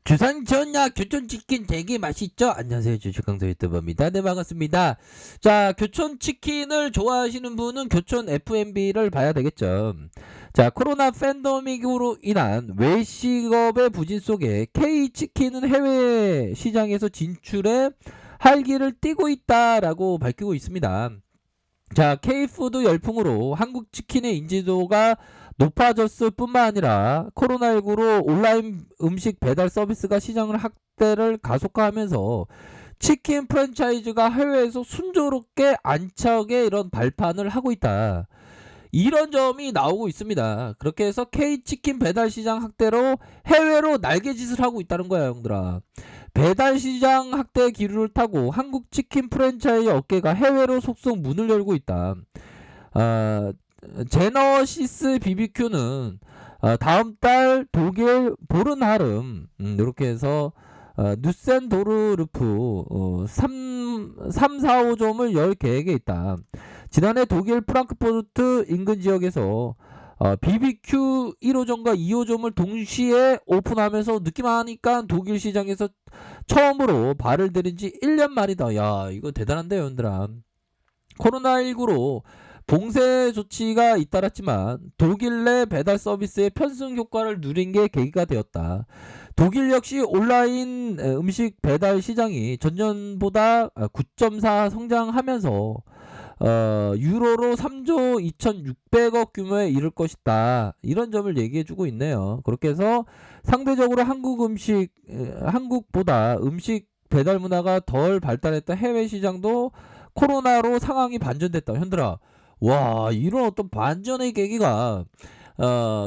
주산 전야 교촌치킨 되게 맛있죠? 안녕하세요. 주식강사 유튜버입니다. 네, 반갑습니다. 자, 교촌치킨을 좋아하시는 분은 교촌 F&B를 봐야 되겠죠. 자, 코로나 팬데믹으로 인한 외식업의 부진 속에 K치킨은 해외 시장에서 진출해 활기를 띠고 있다라고 밝히고 있습니다. 자, K푸드 열풍으로 한국 치킨의 인지도가 높아졌을 뿐만 아니라 코로나19로 온라인 음식 배달 서비스가 시장을 확대를 가속화하면서 치킨 프랜차이즈가 해외에서 순조롭게 안착의 이런 발판을 하고 있다. 이런 점이 나오고 있습니다. 그렇게 해서 K치킨 배달 시장 확대로 해외로 날개짓을 하고 있다는 거야, 형들아. 배달 시장 확대 기류를 타고 한국 치킨 프랜차이즈 업계가 해외로 속속 문을 열고 있다. 아, 제너시스 BBQ는 다음 달 독일 보른하름 이렇게 해서 누센도르르프 4, 5점을 열 계획에 있다. 지난해 독일 프랑크푸르트 인근 지역에서 BBQ 1호점과 2호점을 동시에 오픈하면서 느낌하니까 독일 시장에서 처음으로 발을 들인 지 1년 만이다. 야, 이거 대단한데요, 여러분들아. 코로나19로 봉쇄 조치가 잇따랐지만 독일 내 배달 서비스의 편승 효과를 누린 게 계기가 되었다. 독일 역시 온라인 음식 배달 시장이 전년보다 9.4 성장하면서 유로로 3조 2,600억 규모에 이를 것이다. 이런 점을 얘기해주고 있네요. 그렇게 해서 상대적으로 한국보다 음식 배달 문화가 덜 발달했던 해외 시장도 코로나로 상황이 반전됐다. 현들아, 와, 이런 어떤 반전의 계기가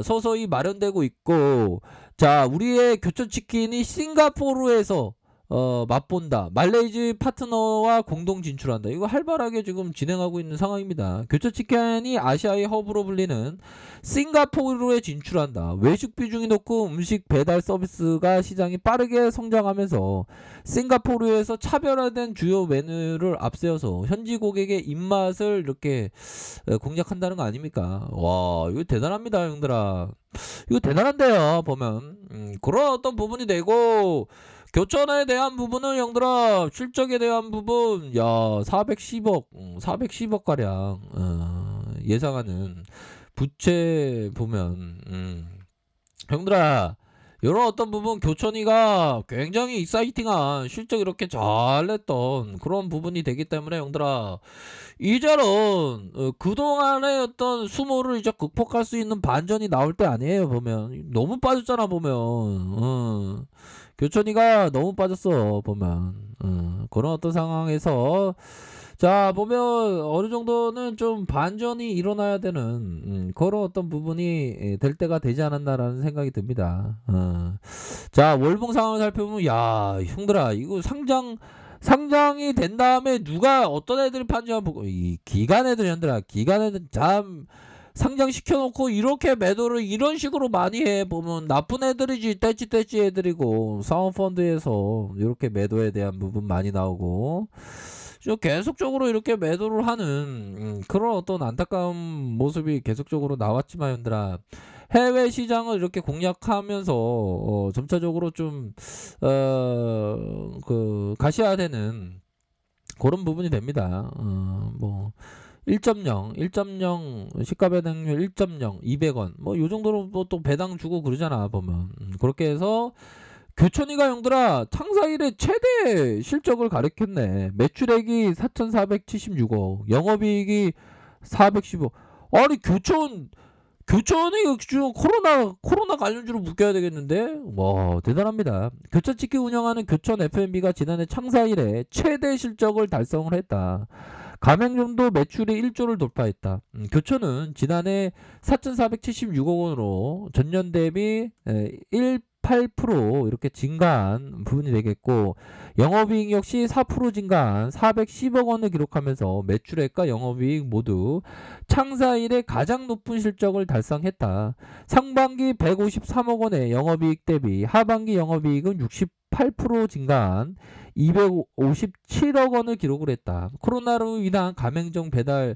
서서히 마련되고 있고, 자, 우리의 교촌치킨이 싱가포르에서 맛본다. 말레이즈 파트너와 공동 진출한다. 이거 활발하게 지금 진행하고 있는 상황입니다. 교촌치킨이 아시아의 허브로 불리는 싱가포르에 진출한다. 외식 비중이 높고 음식 배달 서비스가 시장이 빠르게 성장하면서 싱가포르에서 차별화된 주요 메뉴를 앞세워서 현지 고객의 입맛을 이렇게 공략한다는 거 아닙니까? 와, 이거 대단합니다, 형들아. 이거 대단한데요, 보면. 그런 어떤 부분이 되고, 교촌에 대한 부분은 형들아, 실적에 대한 부분, 야, 410억, 410억 가량 예상하는 부채 보면, 형들아, 이런 어떤 부분 교촌이가 굉장히 익사이팅한 실적 이렇게 잘 냈던 그런 부분이 되기 때문에 형들아, 이제는 그동안의 어떤 수모를 이제 극복할 수 있는 반전이 나올 때 아니에요. 보면 너무 빠졌잖아. 보면 교촌이가 너무 빠졌어. 보면 그런 어떤 상황에서 자, 보면 어느 정도는 좀 반전이 일어나야 되는 그런 어떤 부분이 될 때가 되지 않았나라는 생각이 듭니다. 자, 월봉 상황을 살펴보면, 야, 형들아, 이거 상장이 된 다음에 누가 어떤 애들이 판지 한번 보고, 이 기관 애들, 형들아, 기관 애들 참 상장시켜놓고 이렇게 매도를 이런 식으로 많이 해 보면 나쁜 애들이지. 떼찌 애들이고, 사모펀드에서 이렇게 매도에 대한 부분 많이 나오고, 계속적으로 이렇게 매도를 하는 그런 어떤 안타까운 모습이 계속적으로 나왔지만, 현들아, 해외 시장을 이렇게 공략하면서 점차적으로 좀 가시화되는 그런 부분이 됩니다. 뭐 1.0 시가 배당률 1.0 200원 뭐 요 정도로 뭐또 배당 주고 그러잖아. 보면 그렇게 해서 교촌이가 형들아 창사 일에 최대 실적을 가리켰네. 매출액이 4,476억, 영업이익이 415억. 아니, 교촌이 지금 코로나 관련주로 묶여야 되겠는데? 와, 대단합니다. 교촌치킨 운영하는 교촌 F&B가 지난해 창사 이래 최대 실적을 달성을 했다. 가맹점도 매출이 1조를 돌파했다. 교촌은 지난해 4,476억 원으로 전년 대비 1.8% 이렇게 증가한 부분이 되겠고, 영업이익 역시 4% 증가한 410억 원을 기록하면서 매출액과 영업이익 모두 창사 이래 가장 높은 실적을 달성했다. 상반기 153억 원의 영업이익 대비 하반기 영업이익은 68% 증가한 257억 원을 기록을 했다. 코로나로 인한 가맹점 배달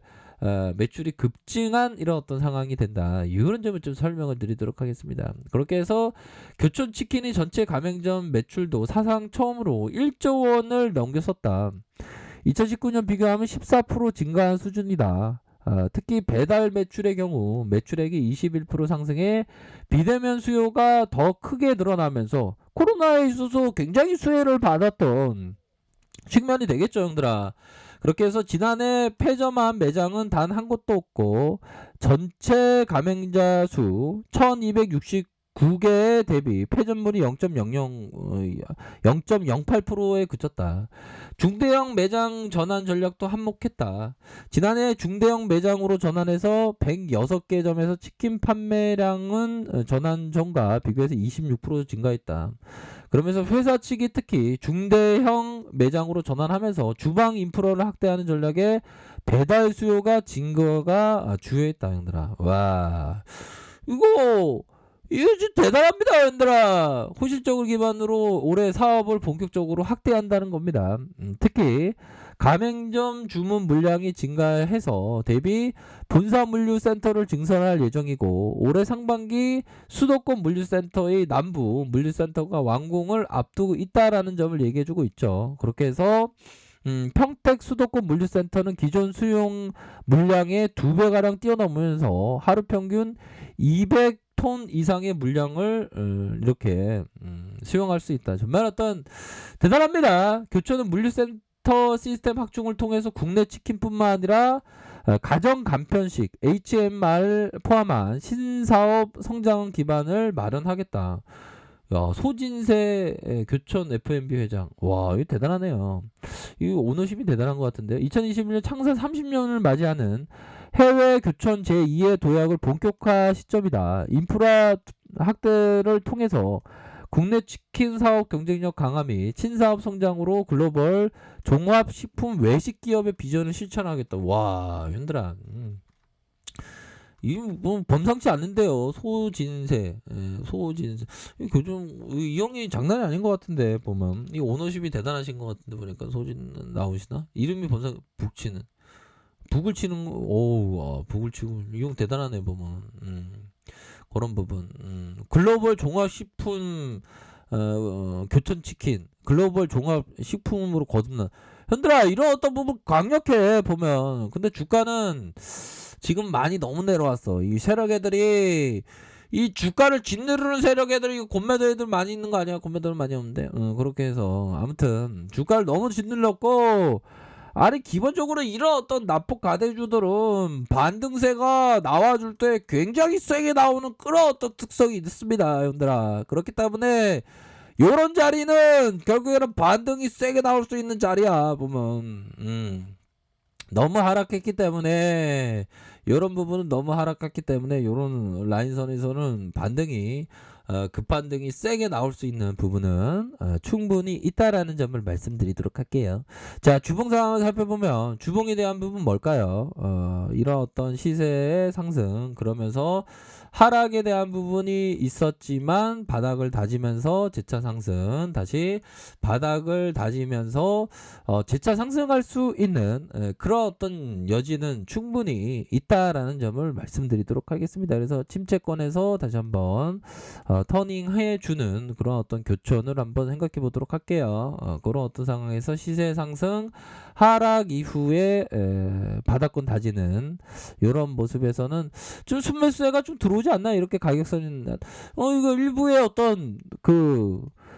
매출이 급증한 이런 어떤 상황이 된다. 이런 점을 좀 설명을 드리도록 하겠습니다. 그렇게 해서 교촌치킨이 전체 가맹점 매출도 사상 처음으로 1조 원을 넘겼었다. 2019년 비교하면 14% 증가한 수준이다. 특히 배달 매출의 경우 매출액이 21% 상승해 비대면 수요가 더 크게 늘어나면서 코로나에 있어서 굉장히 수혜를 받았던 측면이 되겠죠, 형들아. 그렇게 해서 지난해 폐점한 매장은 단 한 곳도 없고 전체 가맹자 수 1269개 대비 폐점률이 0.08%에 그쳤다. 중대형 매장 전환 전략도 한몫했다. 지난해 중대형 매장으로 전환해서 106개 점에서 치킨 판매량은 전환 전과 비교해서 26% 증가했다. 그러면서 회사 측이 특히 중대형 매장으로 전환하면서 주방 인프라를 확대하는 전략에 배달 수요가 증가가 주요했다, 형들아. 와, 이거 진짜 대단합니다, 형들아. 호실적을 기반으로 올해 사업을 본격적으로 확대한다는 겁니다. 특히 가맹점 주문 물량이 증가해서 대비 본사 물류센터를 증설할 예정이고 올해 상반기 수도권 물류센터의 남부 물류센터가 완공을 앞두고 있다라는 점을 얘기해주고 있죠. 그렇게 해서 평택 수도권 물류센터는 기존 수용 물량의 2배가량 뛰어넘으면서 하루 평균 200톤 이상의 물량을 이렇게 수용할 수 있다. 정말 어떤 대단합니다. 교촌은 물류센터 시스템 확충을 통해서 국내 치킨뿐만 아니라 가정 간편식, HMR 포함한 신사업 성장 기반을 마련하겠다. 야, 소진세 교촌 F&B 회장. 와, 이거 대단하네요. 이 오너십이 대단한 것 같은데요. 2021년 창사 30년을 맞이하는 해외 교촌 제2의 도약을 본격화 시점이다. 인프라 확대를 통해서 국내 치킨 사업 경쟁력 강화 및 신사업 성장으로 글로벌 종합식품 외식 기업의 비전을 실천하겠다. 와, 현들아. 이거 뭐 범상치 않는데요. 소진세, 소진세. 이 교정 이 형이 장난이 아닌 것 같은데 보면 이 오너십이 대단하신 것 같은데 보니까 소진 나오시나? 이름이 범상 북치는 북을 치는 북을 치고 이 형 대단하네 보면 그런 부분. 글로벌 종합식품 교촌치킨 글로벌 종합식품으로 거듭난 현들아 이런 어떤 부분 강력해 보면 근데 주가는 지금 많이 너무 내려왔어. 이 세력 애들이 이 주가를 짓누르는 세력 애들이 곤매도 애들 많이 있는 거 아니야? 곤매들 많이 없는데. 그렇게 해서 아무튼 주가를 너무 짓눌렀고 아니 기본적으로 이런 어떤 납폭 가대주들은 반등세가 나와줄 때 굉장히 세게 나오는 그런 어떤 특성이 있습니다, 형들아. 그렇기 때문에 요런 자리는 결국에는 반등이 세게 나올 수 있는 자리야 보면. 너무 하락했기 때문에 이런 부분은 너무 하락했기 때문에 이런 라인선에서는 반등이 급반등이 세게 나올 수 있는 부분은 충분히 있다라는 점을 말씀드리도록 할게요. 자, 주봉 상황을 살펴보면 주봉에 대한 부분 뭘까요? 이런 어떤 시세의 상승 그러면서 하락에 대한 부분이 있었지만 바닥을 다지면서 재차 상승 다시 바닥을 다지면서 재차 상승할 수 있는 그런 어떤 여지는 충분히 있다라는 점을 말씀드리도록 하겠습니다. 그래서 침체권에서 다시 한번 터닝해 주는 그런 어떤 교촌을 한번 생각해 보도록 할게요. 그런 어떤 상황에서 시세 상승 하락 이후에 바닥권 다지는 이런 모습에서는 좀 순매수세가 좀 들어오지 않나 이렇게 가격선이 이거 일부의 어떤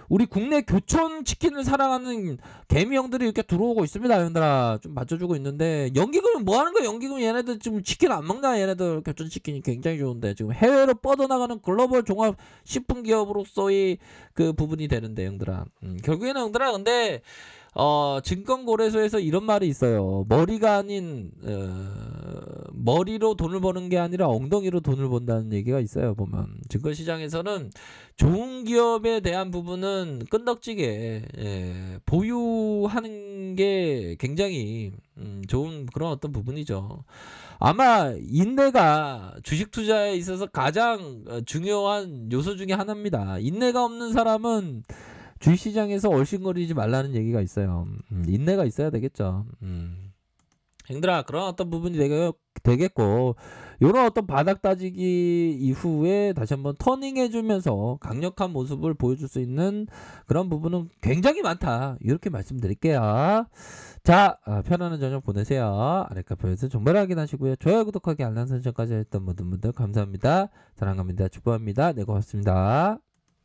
우리 국내 교촌 치킨을 사랑하는 개미형들이 이렇게 들어오고 있습니다, 형들아. 좀 맞춰주고 있는데 연기금은 뭐 하는 거야? 연기금 얘네들 지금 치킨 안 먹나? 얘네들 교촌 치킨이 굉장히 좋은데 지금 해외로 뻗어나가는 글로벌 종합 식품 기업으로서의 그 부분이 되는데, 형들아. 결국에는 형들아, 근데 증권거래소에서 이런 말이 있어요. 머리가 아닌 머리로 돈을 버는 게 아니라 엉덩이로 돈을 번다는 얘기가 있어요. 보면 증권시장에서는 좋은 기업에 대한 부분은 끈덕지게 보유하는 게 굉장히 좋은 그런 어떤 부분이죠. 아마 인내가 주식 투자에 있어서 가장 중요한 요소 중에 하나입니다. 인내가 없는 사람은 주식시장에서 얼씬거리지 말라는 얘기가 있어요. 인내가 있어야 되겠죠. 형들아 그런 어떤 부분이 되게 되겠고, 요런 어떤 바닥 다지기 이후에 다시 한번 터닝해 주면서 강력한 모습을 보여줄 수 있는 그런 부분은 굉장히 많다. 이렇게 말씀드릴게요. 자, 편안한 저녁 보내세요. 아랫카페에서 정보 확인하시고요. 좋아요, 구독하기, 알람 설정까지 했던 모든 분들 감사합니다. 사랑합니다. 축복합니다. 네, 고맙습니다.